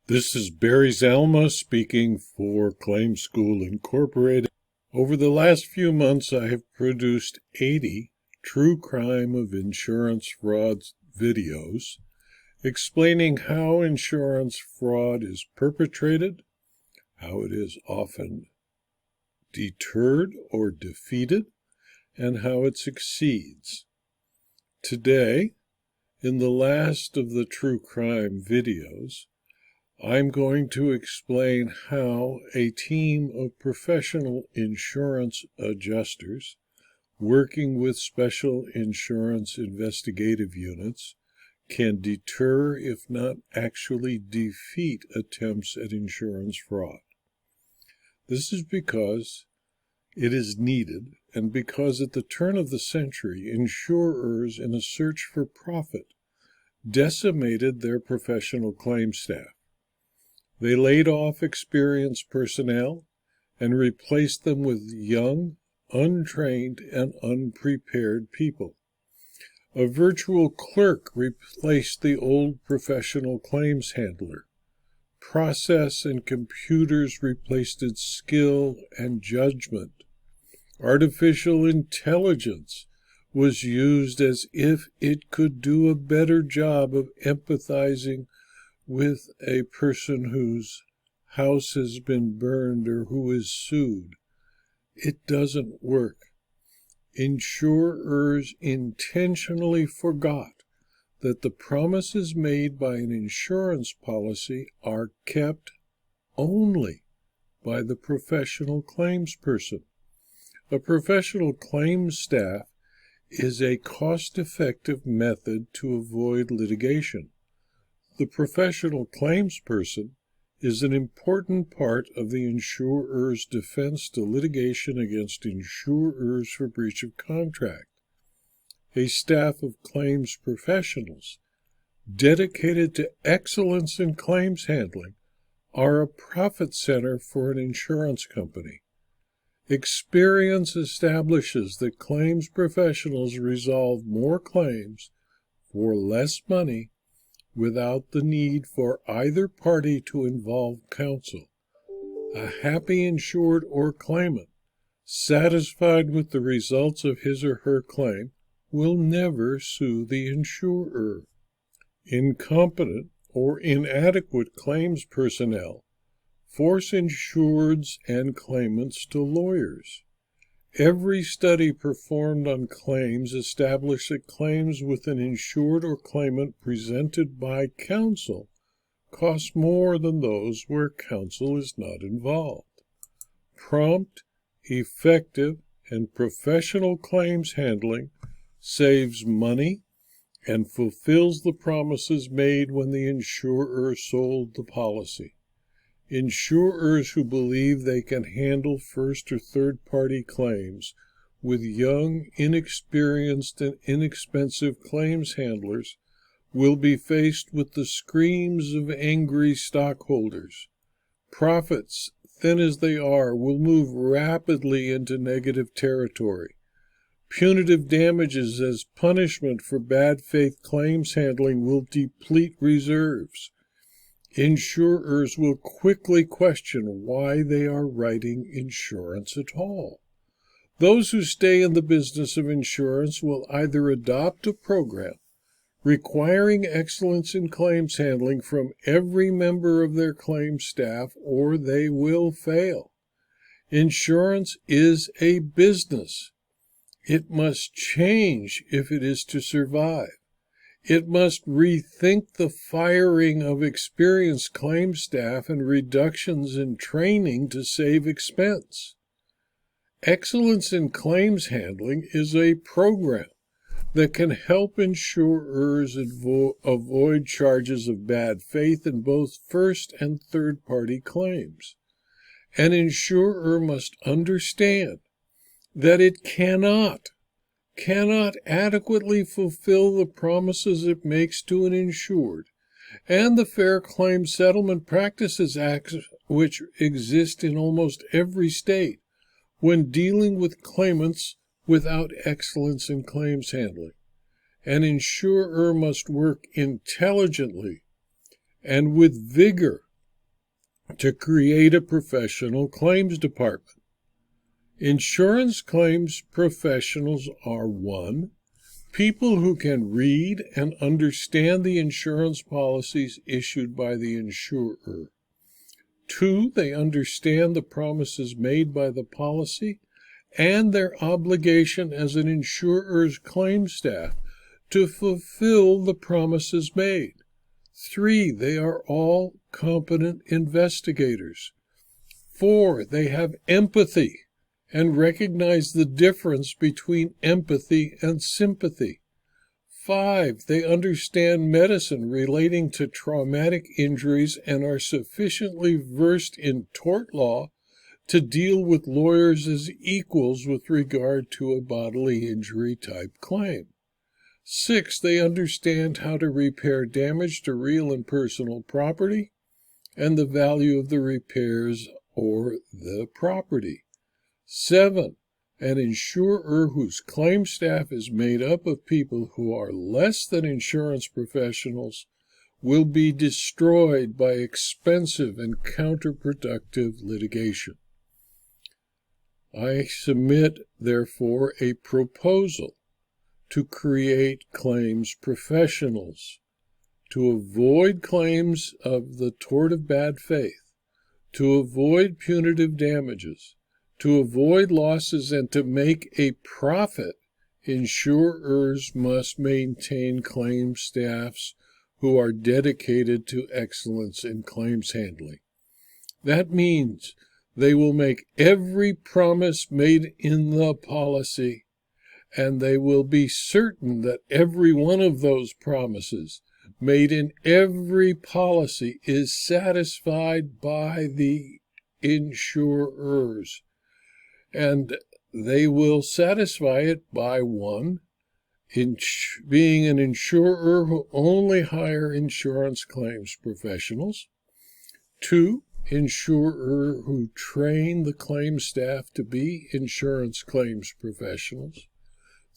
This is Barry Zalma speaking for Claim School Incorporated. Over the last few months, I have produced 80 true crime of insurance fraud videos explaining how insurance fraud is perpetrated, how it is often deterred or defeated, and how it succeeds. Today, in the last of the true crime videos, I'm going to explain how a team of professional insurance adjusters working with special insurance investigative units can deter, if not actually defeat, attempts at insurance fraud. This is because it is needed, and because at the turn of the century, insurers, in a search for profit, decimated their professional claim staff. They laid off experienced personnel and replaced them with young, untrained, and unprepared people. A virtual clerk replaced the old professional claims handler. Process and computers replaced its skill and judgment. Artificial intelligence was used as if it could do a better job of empathizing with a person whose house has been burned or who is sued. It doesn't work. Insurers intentionally forgot that the promises made by an insurance policy are kept only by the professional claims person. A professional claims staff is a cost-effective method to avoid litigation. The professional claims person is an important part of the insurer's defense to litigation against insurers for breach of contract. A staff of claims professionals dedicated to excellence in claims handling are a profit center for an insurance company. Experience establishes that claims professionals resolve more claims for less money without the need for either party to involve counsel. A happy insured or claimant, satisfied with the results of his or her claim, will never sue the insurer. Incompetent or inadequate claims personnel force insureds and claimants to lawyers. Every study performed on claims established that claims with an insured or claimant presented by counsel cost more than those where counsel is not involved. Prompt, effective, and professional claims handling saves money and fulfills the promises made when the insurer sold the policy. Insurers who believe they can handle first or third-party claims with young, inexperienced, and inexpensive claims handlers will be faced with the screams of angry stockholders. Profits, thin as they are, will move rapidly into negative territory. Punitive damages as punishment for bad faith claims handling will deplete reserves. Insurers will quickly question why they are writing insurance at all. Those who stay in the business of insurance will either adopt a program requiring excellence in claims handling from every member of their claims staff, or they will fail. Insurance is a business. It must change if it is to survive. It must rethink the firing of experienced claims staff and reductions in training to save expense. Excellence in claims handling is a program that can help insurers avoid charges of bad faith in both first and third-party claims. An insurer must understand that it cannot adequately fulfill the promises it makes to an insured, and the Fair Claims Settlement Practices Act, which exist in almost every state, when dealing with claimants without excellence in claims handling. An insurer must work intelligently and with vigor to create a professional claims department. Insurance claims professionals are 1. People who can read and understand the insurance policies issued by the insurer. 2, they understand the promises made by the policy and their obligation as an insurer's claim staff to fulfill the promises made. 3, they are all competent investigators. 4, they have empathy and recognize the difference between empathy and sympathy. 5, they understand medicine relating to traumatic injuries and are sufficiently versed in tort law to deal with lawyers as equals with regard to a bodily injury type claim. 6, they understand how to repair damage to real and personal property and the value of the repairs or the property. 7, an insurer whose claim staff is made up of people who are less than insurance professionals will be destroyed by expensive and counterproductive litigation. I submit, therefore, a proposal to create claims professionals, to avoid claims of the tort of bad faith, to avoid punitive damages, to avoid losses, and to make a profit. Insurers must maintain claim staffs who are dedicated to excellence in claims handling. That means they will make every promise made in the policy, and they will be certain that every one of those promises made in every policy is satisfied by the insurers. And they will satisfy it by 1, being an insurer who only hire insurance claims professionals. 2, insurer who train the claims staff to be insurance claims professionals.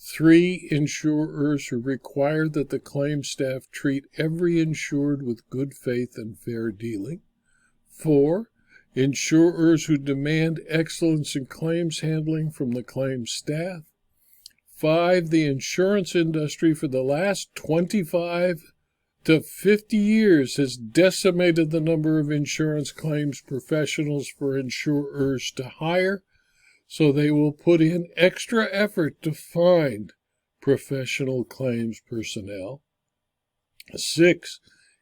3, insurers who require that the claims staff treat every insured with good faith and fair dealing. 4, insurers who demand excellence in claims handling from the claims staff. 5, the insurance industry for the last 25 to 50 years has decimated the number of insurance claims professionals for insurers to hire, so they will put in extra effort to find professional claims personnel. 6,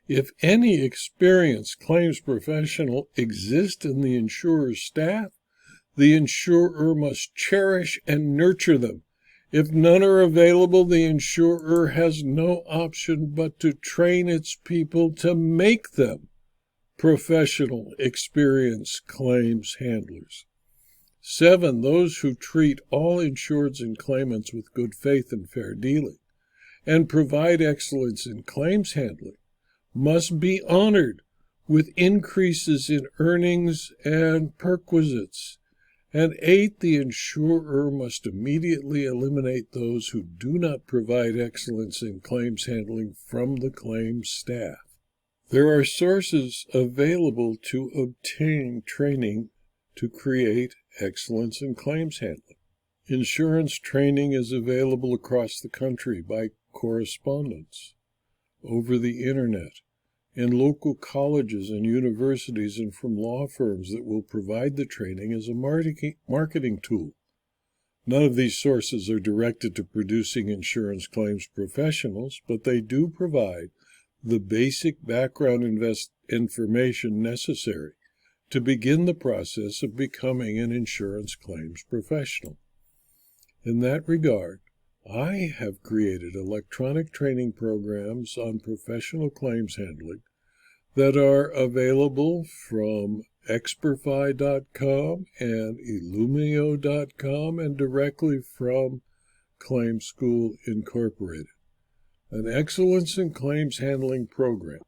if any experienced claims professional exists in the insurer's staff, the insurer must cherish and nurture them. If none are available, the insurer has no option but to train its people to make them professional, experienced claims handlers. 7, those who treat all insureds and claimants with good faith and fair dealing and provide excellence in claims handling must be honored with increases in earnings and perquisites. And 8, the insurer must immediately eliminate those who do not provide excellence in claims handling from the claims staff. There are sources available to obtain training to create excellence in claims handling. Insurance training is available across the country by correspondence, over the internet, in local colleges and universities, and from law firms that will provide the training as a marketing tool. None of these sources are directed to producing insurance claims professionals, but they do provide the basic background information necessary to begin the process of becoming an insurance claims professional. In that regard, I have created electronic training programs on professional claims handling that are available from Experfy.com and Illumio.com and directly from Claim School Incorporated. An excellence in claims handling program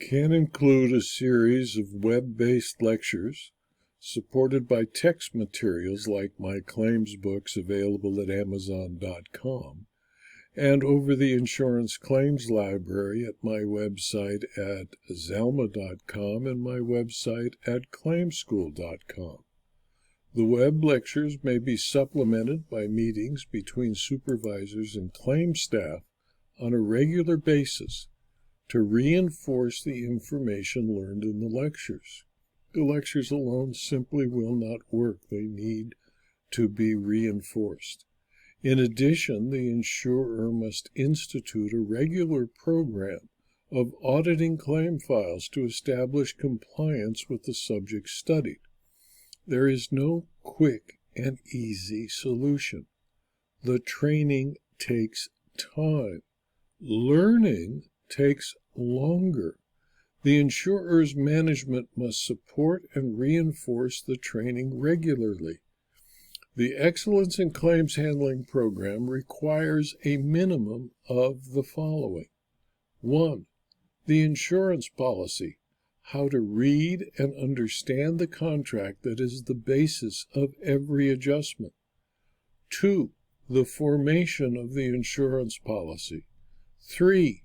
can include a series of web-based lectures supported by text materials like my claims books available at Amazon.com and over the insurance claims library at my website at zalma.com and my website at claimschool.com. The web lectures may be supplemented by meetings between supervisors and claim staff on a regular basis to reinforce the information learned in the lectures. The lectures alone simply will not work. They need to be reinforced. In addition, the insurer must institute a regular program of auditing claim files to establish compliance with the subject studied. There is no quick and easy solution. The training takes time. Learning takes longer. The insurer's management must support and reinforce the training regularly. The Excellence in Claims Handling program requires a minimum of the following. 1. The insurance policy, how to read and understand the contract that is the basis of every adjustment. 2. The formation of the insurance policy. 3.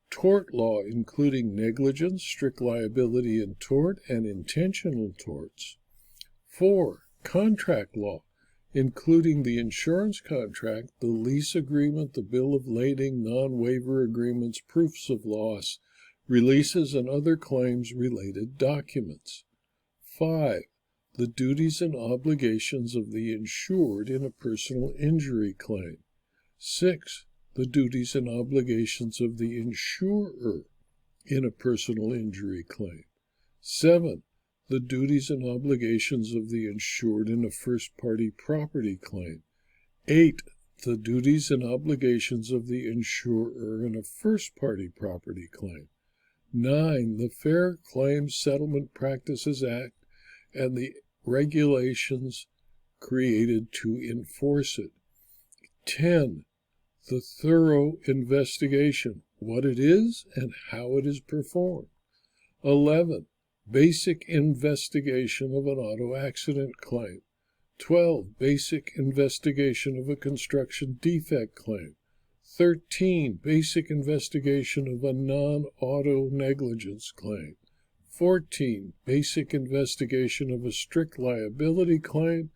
Tort law, including negligence, strict liability in tort, and intentional torts. 4. Contract law, including the insurance contract, the lease agreement, the bill of lading, non-waiver agreements, proofs of loss, releases, and other claims-related documents. 5. The duties and obligations of the insured in a personal injury claim. 6. The duties and obligations of the insurer in a personal injury claim. 7. The duties and obligations of the insured in a first-party property claim. 8. The duties and obligations of the insurer in a first-party property claim. 9. The Fair Claims Settlement Practices Act and the regulations created to enforce it. 10. The thorough investigation, what it is and how it is performed. 11. Basic investigation of an auto accident claim. 12. Basic investigation of a construction defect claim. 13. Basic investigation of a non-auto negligence claim. 14. Basic investigation of a strict liability claim.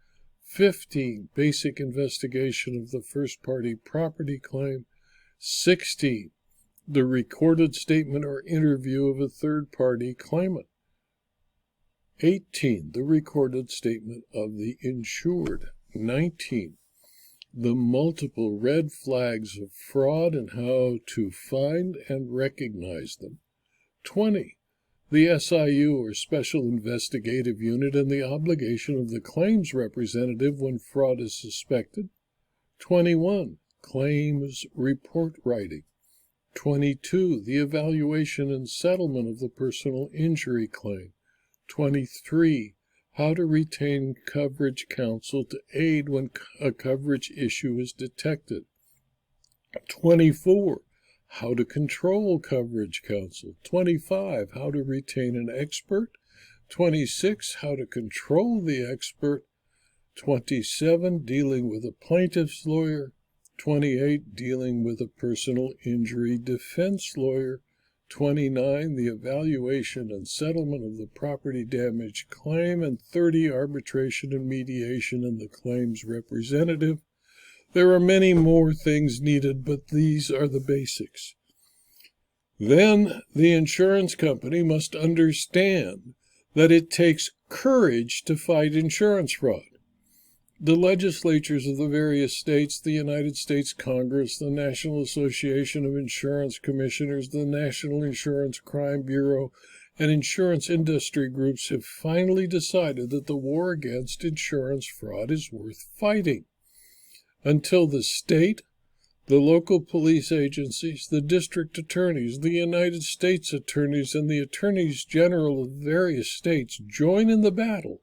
15. Basic investigation of the first-party property claim. 16. The recorded statement or interview of a third-party claimant. 18. The recorded statement of the insured. 19. The multiple red flags of fraud and how to find and recognize them. 20. The SIU, or Special Investigative Unit, and the obligation of the claims representative when fraud is suspected. 21. Claims report writing. 22. The evaluation and settlement of the personal injury claim. 23. How to retain coverage counsel to aid when a coverage issue is detected. 24. How to control coverage counsel. 25. How to retain an expert. 26. How to control the expert. 27. Dealing with a plaintiff's lawyer. 28. Dealing with a personal injury defense lawyer. 29. The evaluation and settlement of the property damage claim. And 30. Arbitration and mediation and the claims representative. There are many more things needed, but these are the basics. Then the insurance company must understand that it takes courage to fight insurance fraud. The legislatures of the various states, the United States Congress, the National Association of Insurance Commissioners, the National Insurance Crime Bureau, and insurance industry groups have finally decided that the war against insurance fraud is worth fighting. Until the state, the local police agencies, the district attorneys, the United States attorneys, and the attorneys general of various states join in the battle,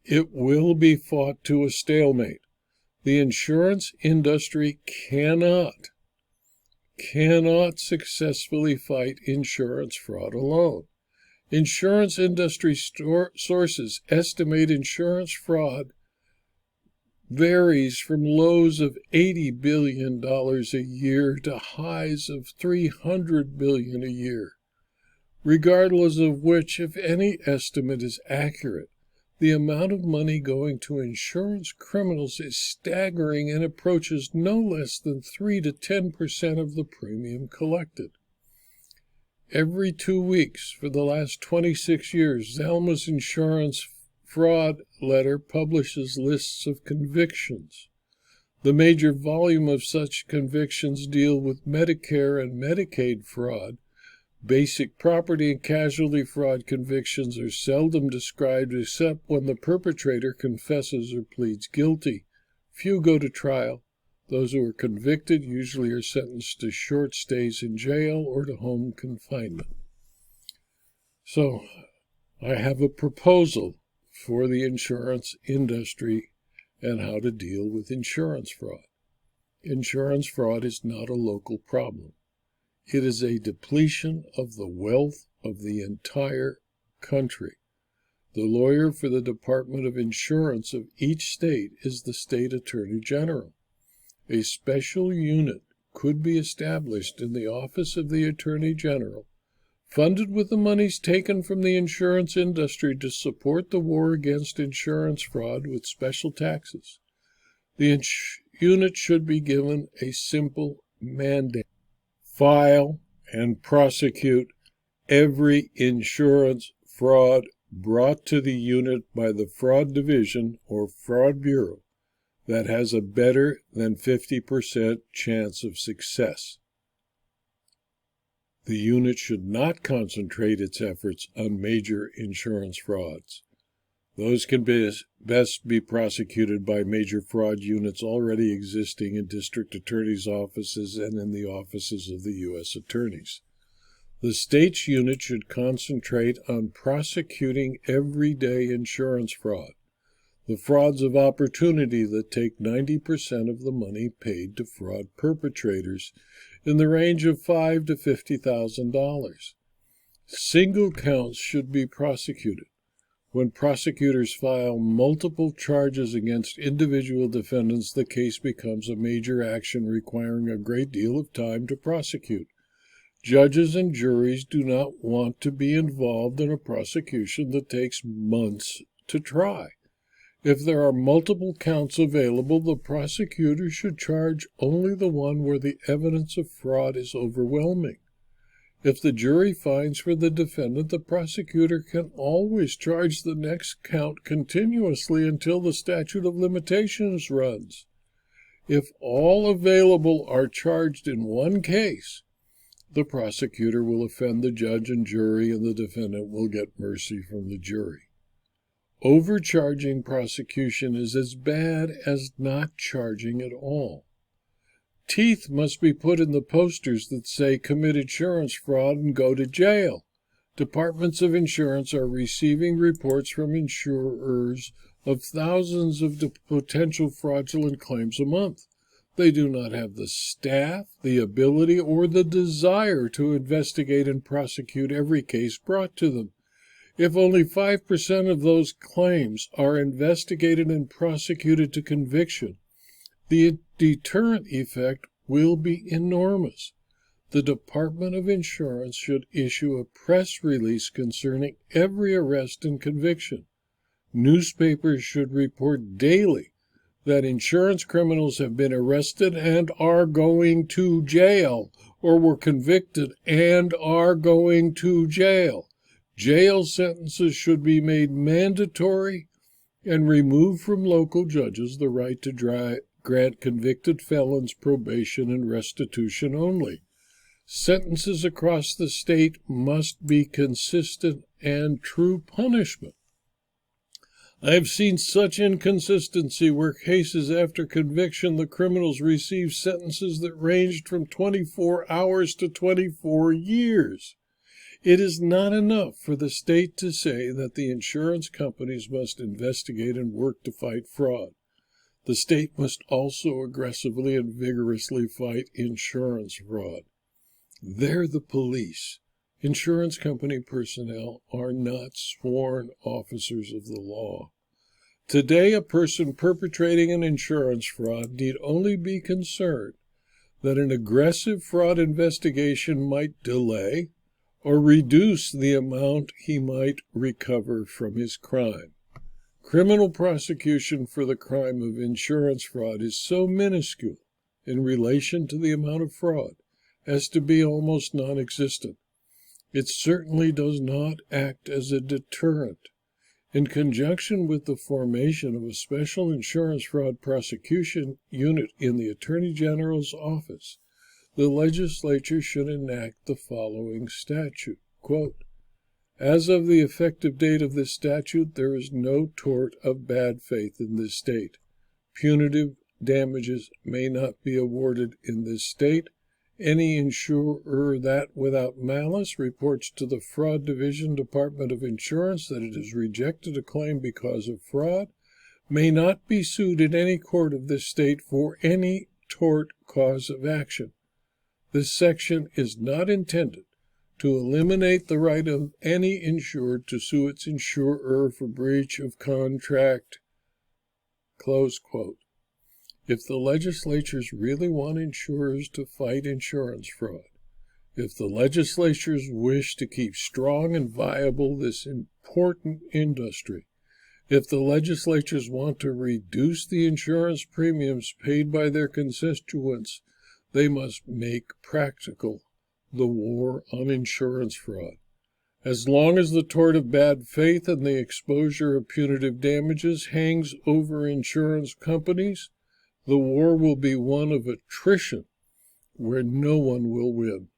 it will be fought to a stalemate. The insurance industry cannot successfully fight insurance fraud alone. Insurance industry sources estimate insurance fraud varies from lows of $80 billion a year to highs of $300 billion a year. Regardless of which, if any estimate is accurate, the amount of money going to insurance criminals is staggering and approaches no less than 3 to 10% of the premium collected. Every 2 weeks for the last 26 years, Zalma's insurance fraud letter publishes lists of convictions. The major volume of such convictions deal with Medicare and Medicaid fraud. Basic property and casualty fraud convictions are seldom described except when the perpetrator confesses or pleads guilty. Few go to trial. Those who are convicted usually are sentenced to short stays in jail or to home confinement. So, I have a proposal for the insurance industry and how to deal with insurance fraud. Insurance fraud is not a local problem. It is a depletion of the wealth of the entire country. The lawyer for the Department of Insurance of each state is the state attorney general. A special unit could be established in the office of the attorney general, funded with the monies taken from the insurance industry to support the war against insurance fraud with special taxes. The unit should be given a simple mandate: file and prosecute every insurance fraud brought to the unit by the Fraud Division or Fraud Bureau that has a better than 50% chance of success. The unit should not concentrate its efforts on major insurance frauds. Those can best be prosecuted by major fraud units already existing in district attorneys' offices and in the offices of the U.S. attorneys. The state's unit should concentrate on prosecuting everyday insurance fraud, the frauds of opportunity that take 90% of the money paid to fraud perpetrators in the range of $5,000 to $50,000. Single counts should be prosecuted. When prosecutors file multiple charges against individual defendants, the case becomes a major action requiring a great deal of time to prosecute. Judges and juries do not want to be involved in a prosecution that takes months to try. If there are multiple counts available, the prosecutor should charge only the one where the evidence of fraud is overwhelming. If the jury finds for the defendant, the prosecutor can always charge the next count continuously until the statute of limitations runs. If all available are charged in one case, the prosecutor will offend the judge and jury, and the defendant will get mercy from the jury. Overcharging prosecution is as bad as not charging at all. Teeth must be put in the posters that say commit insurance fraud and go to jail. Departments of insurance are receiving reports from insurers of thousands of potential fraudulent claims a month. They do not have the staff, the ability, or the desire to investigate and prosecute every case brought to them. If only 5% of those claims are investigated and prosecuted to conviction, the deterrent effect will be enormous. The Department of Insurance should issue a press release concerning every arrest and conviction. Newspapers should report daily that insurance criminals have been arrested and are going to jail, or were convicted and are going to jail. Jail sentences should be made mandatory and remove from local judges the right to grant convicted felons probation and restitution only. Sentences across the state must be consistent and true punishment. I have seen such inconsistency where cases after conviction the criminals received sentences that ranged from 24 hours to 24 years. It is not enough for the state to say that the insurance companies must investigate and work to fight fraud. The state must also aggressively and vigorously fight insurance fraud. They're the police. Insurance company personnel are not sworn officers of the law. Today, a person perpetrating an insurance fraud need only be concerned that an aggressive fraud investigation might delay or reduce the amount he might recover from his crime. Criminal prosecution for the crime of insurance fraud is so minuscule in relation to the amount of fraud as to be almost non-existent. It certainly does not act as a deterrent. In conjunction with the formation of a special insurance fraud prosecution unit in the Attorney General's office, the legislature should enact the following statute. Quote, "As of the effective date of this statute, there is no tort of bad faith in this state. Punitive damages may not be awarded in this state. Any insurer that, without malice, reports to the Fraud Division Department of Insurance that it has rejected a claim because of fraud may not be sued in any court of this state for any tort cause of action. This section is not intended to eliminate the right of any insured to sue its insurer for breach of contract." Close quote. If the legislatures really want insurers to fight insurance fraud, if the legislatures wish to keep strong and viable this important industry, if the legislatures want to reduce the insurance premiums paid by their constituents, they must make practical the war on insurance fraud. As long as the tort of bad faith and the exposure of punitive damages hangs over insurance companies, the war will be one of attrition where no one will win.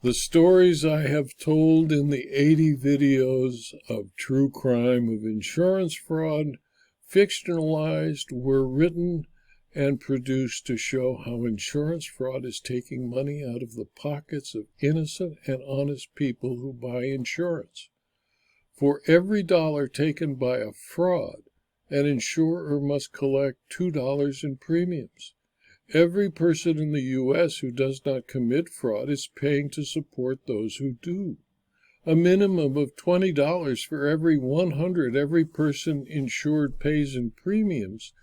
The stories I have told in the 80 videos of true crime of insurance fraud, fictionalized, were written and produced to show how insurance fraud is taking money out of the pockets of innocent and honest people who buy insurance. For every dollar taken by a fraud, an insurer must collect $2 in premiums. Every person in the U.S. who does not commit fraud is paying to support those who do. A minimum of $20 for every 100 every person insured pays in premiums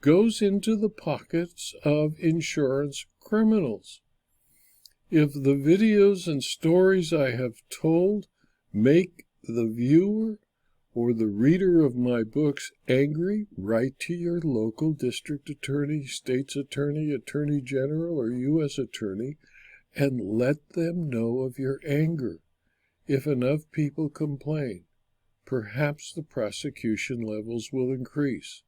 goes into the pockets of insurance criminals. If the videos and stories I have told make the viewer or the reader of my books angry, write to your local district attorney, state's attorney, attorney general, or U.S. attorney, and let them know of your anger. If enough people complain, perhaps the prosecution levels will increase.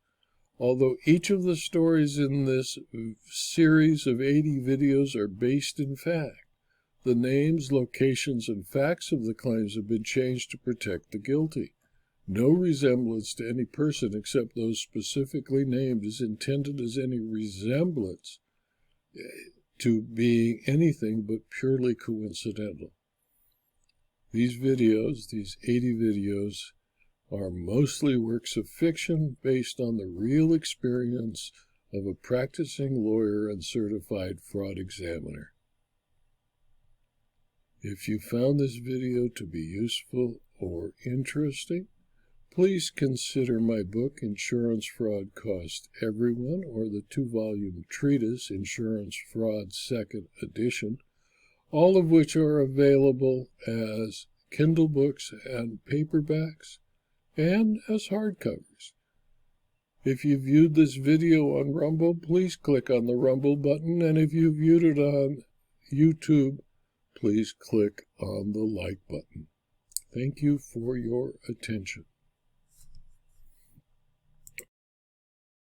Although each of the stories in this series of 80 videos are based in fact, the names, locations, and facts of the claims have been changed to protect the guilty. No resemblance to any person except those specifically named is intended as any resemblance to being anything but purely coincidental. These videos, these 80 videos, are mostly works of fiction based on the real experience of a practicing lawyer and certified fraud examiner. If you found this video to be useful or interesting, please consider my book, Insurance Fraud Cost Everyone, or the 2-volume treatise, Insurance Fraud 2nd Edition, all of which are available as Kindle books and paperbacks, and as hardcovers. If you viewed this video on Rumble, please click on the Rumble button, and if you viewed it on YouTube, please click on the like button. Thank you for your attention.